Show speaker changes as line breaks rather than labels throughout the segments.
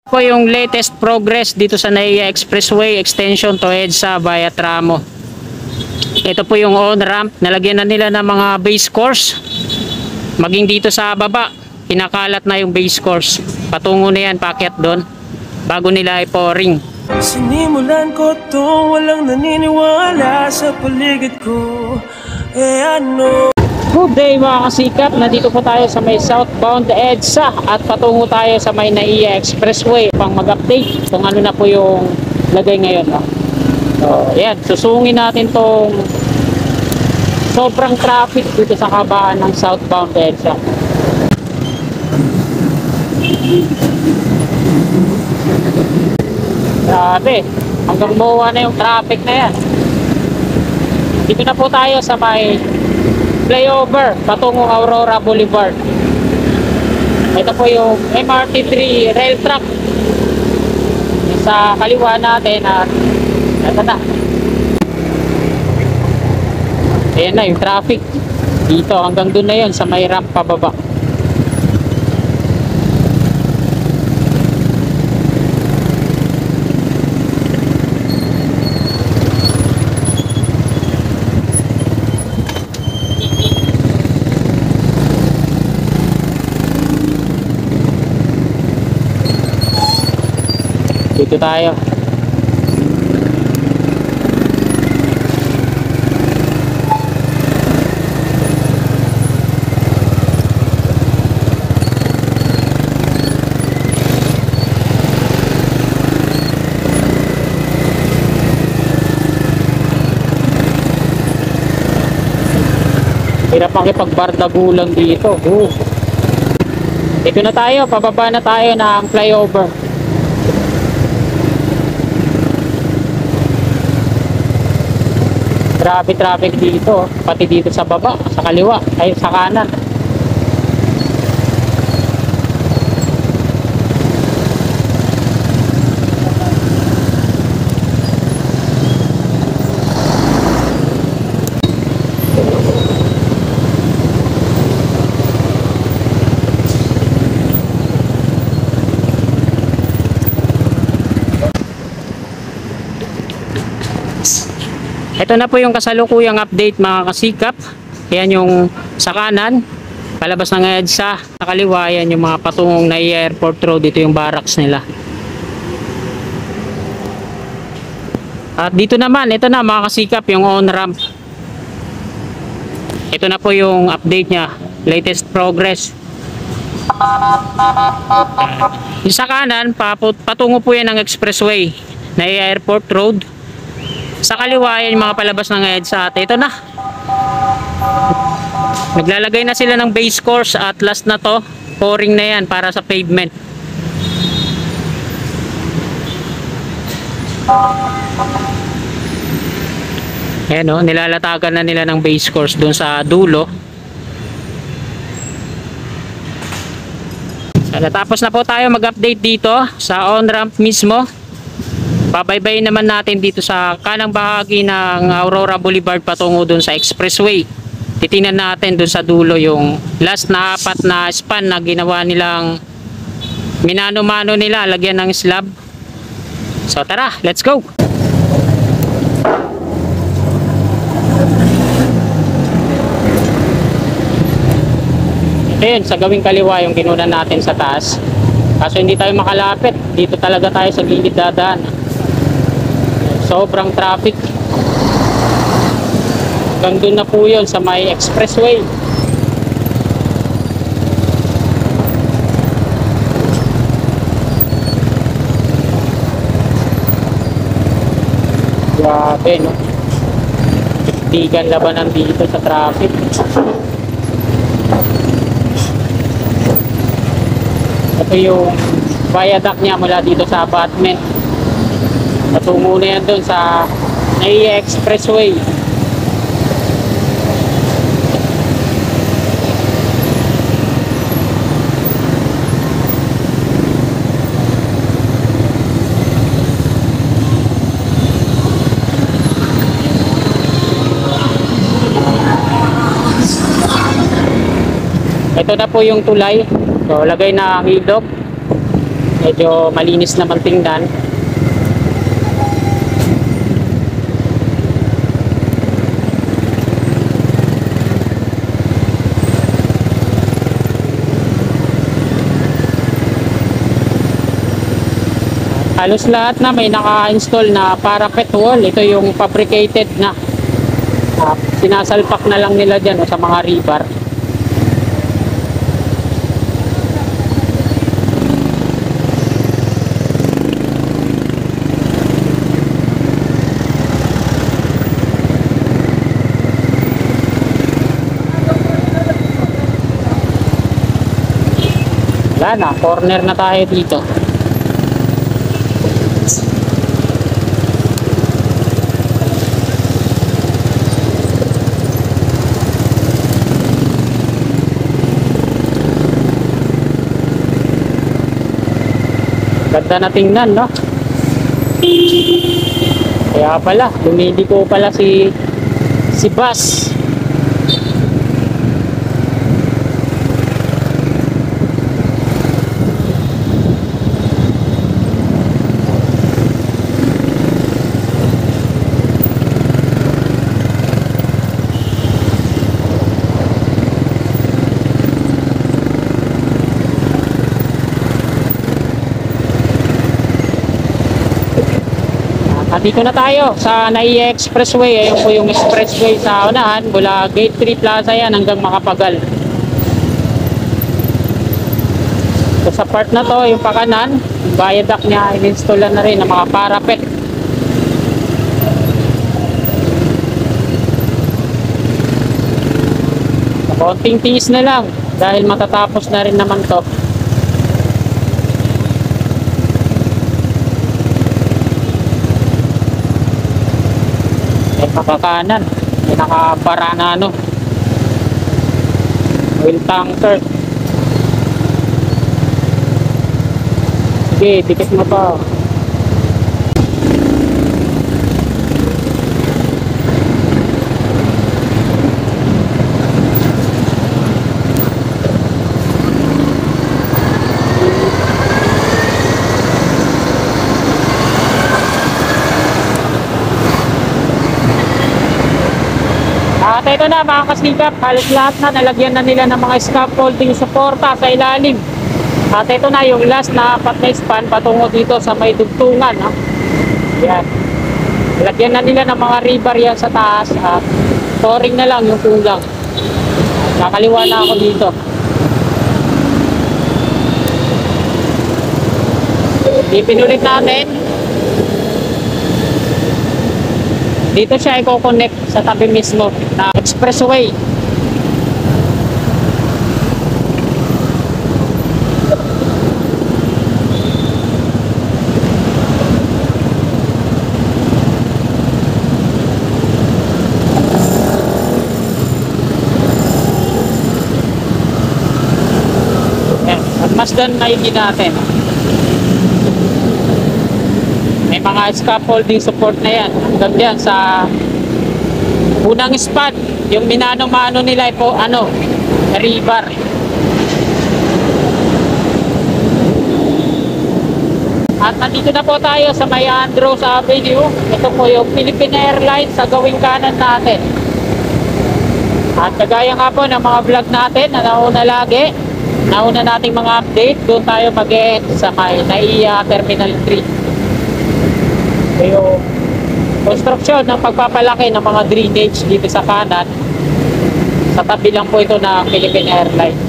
Po yung latest progress dito sa NAIA Expressway extension to EDSA via Tramo. Ito po yung on-ramp. Nalagyan na nila ng mga base course. Maging dito sa baba, pinakalat na yung base course. Patungo na yan, paakyat doon. Bago nila ipo-ring.
Sinimulan ko to, walang naniniwala sa paligid ko. Ano?
Good day mga kasikap, nandito po tayo sa may southbound EDSA at patungo tayo sa may NAIA Expressway pang mag-update kung ano na po yung lagay ngayon. So yan, susungin natin tong sobrang traffic dito sa kabaan ng southbound EDSA. Grabe, hanggang buwa na yung traffic na yan. Dito na po tayo sa may flyover patungong Aurora Boulevard. Ito po yung MRT3 rail track sa kaliwa natin at ito na. Ayan na yung traffic dito hanggang doon na yun sa may ramp pababa. Dito tayo. Hirap makipagbardagulan dito. Dito na tayo, pababa na tayo ng flyover. Grabe traffic dito, pati dito sa baba, sa kaliwa, ay sa kanan. Ito na po yung kasalukuyang update mga kasikap. Ayan yung sa kanan, palabas ng EDSA. Sa kaliwa, yan yung mga patungong NAIA Airport Road. Dito yung barracks nila. At dito naman, ito na mga kasikap, yung on-ramp. Ito na po yung update nya. Latest progress. Yung sa kanan, patungo po yan ng expressway. NAIA Airport Road. Sa kaliwa yan yung mga palabas ng EDSA at ito na. Naglalagay na sila ng base course at last na to, pouring na yan para sa pavement. Ayan o, nilalatagan na nila ng base course dun sa dulo. So, natapos na po tayo mag-update dito sa on-ramp mismo. Babaybayin naman natin dito sa kanang bahagi ng Aurora Boulevard patungo dun sa expressway. Titingnan natin dun sa dulo yung last na 4 na span na ginawa nilang minano-mano nila, lagyan ng slab. So tara, let's go! Ito yun, sa gawing kaliwa yung kinunan natin sa taas. Kaso hindi tayo makalapit, dito talaga tayo sa gilid dadaan. Sobrang traffic. Hanggang doon na po yun sa may expressway. Grabe, no? Tigan labanan dito sa traffic. Ito yung viaduct niya mula dito sa apartment. Patungo na yan doon sa NAIA Expressway. Ito na po yung tulay. So, lagay na ang ilog. Medyo malinis naman tingnan. Halos lahat na may naka-install na parapet wall. Ito yung fabricated na. Sinasalpak na lang nila dyan sa mga rebar. Wala na, corner na tayo dito. Ganda na tingnan, no? Kaya pala, lumiliko pala si Bas. Dito na tayo sa NAIA Expressway. Ayun po yung expressway sa unahan. Mula Gate 3 Plaza yan hanggang Makapagal. So sa part na to, yung pakanan, yung viaduct niya, in-installan na rin ng mga parapet. Konting tiis na lang dahil matatapos na rin naman to. Nakakanan, may nakabara na ano, oil tanker. Sige, dikit mo pa. At ito na mga kasikap, halos lahat na nalagyan na nila ng mga scaffolding suporta sa ilalim. At ito na yung last na apat na span patungo dito sa may dugtungan. Yan. Nalagyan na nila ng mga rebar yan sa taas. Storing na lang yung kulang. Nakaliwa na ako dito. Ipinulit natin. Dito siya i-connect sa tabi mismo na expressway. At Masdan na yung natin. May mga scaffolding support na yan. Hanggang dyan sa unang span. Yung minano-mano nila po, rebar. At nandito na po tayo sa may Andros Avenue. Ito po yung Philippine Airlines sa gawing kanan natin. At kagaya nga po ng mga vlog natin na nauna lagi, nauna nating mga update, doon tayo mag-e-end sa may NAIA Terminal 3. Yung construction ng pagpapalaki ng mga drainage dito sa kanan, sa tabi lang po ito ng Philippine Airlines.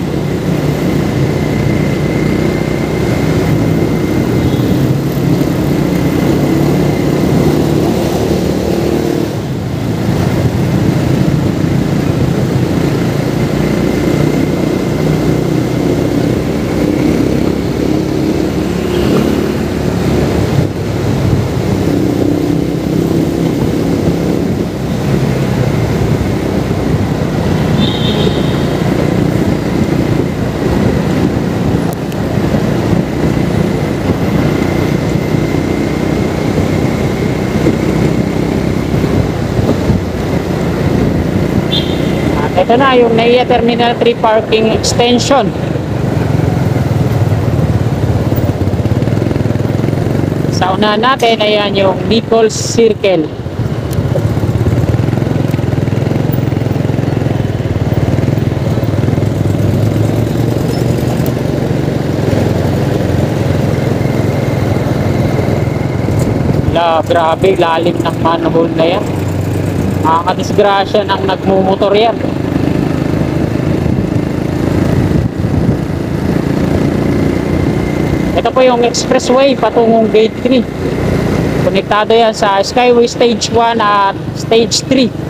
Ito na yung NAIA Terminal 3 Parking Extension. Sa unahan natin, ayan yung Nichols Circle. Grabe, lalim ng manhole na yan. Nakakadisgrasya ng nagmumotor yan. Ito po yung expressway patungong gate 3. Konektado yan sa Skyway Stage 1 at Stage 3.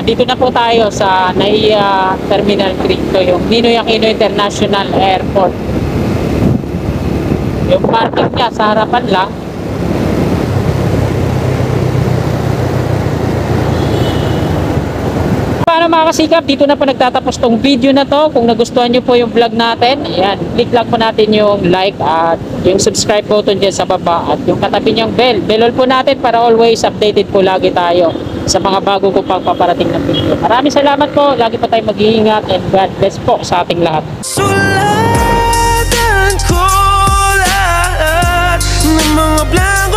Dito na po tayo sa NAIA Terminal 3. Ito yung Ninoy Aquino International Airport. Yung parking niya sa harapan lang. Paano mga kasikap, dito na po nagtatapos tong video na to. Kung nagustuhan nyo po yung vlog natin, ayan, click lang po natin yung like at yung subscribe button dyan sa baba at yung katabi niyang bell. Bell all po natin para always updated po lagi tayo sa mga bago ko pang paparating na video. Maraming salamat po. Lagi po tayong mag-iingat and God bless po sa ating lahat.
Sulatan ko lahat ng mga blanco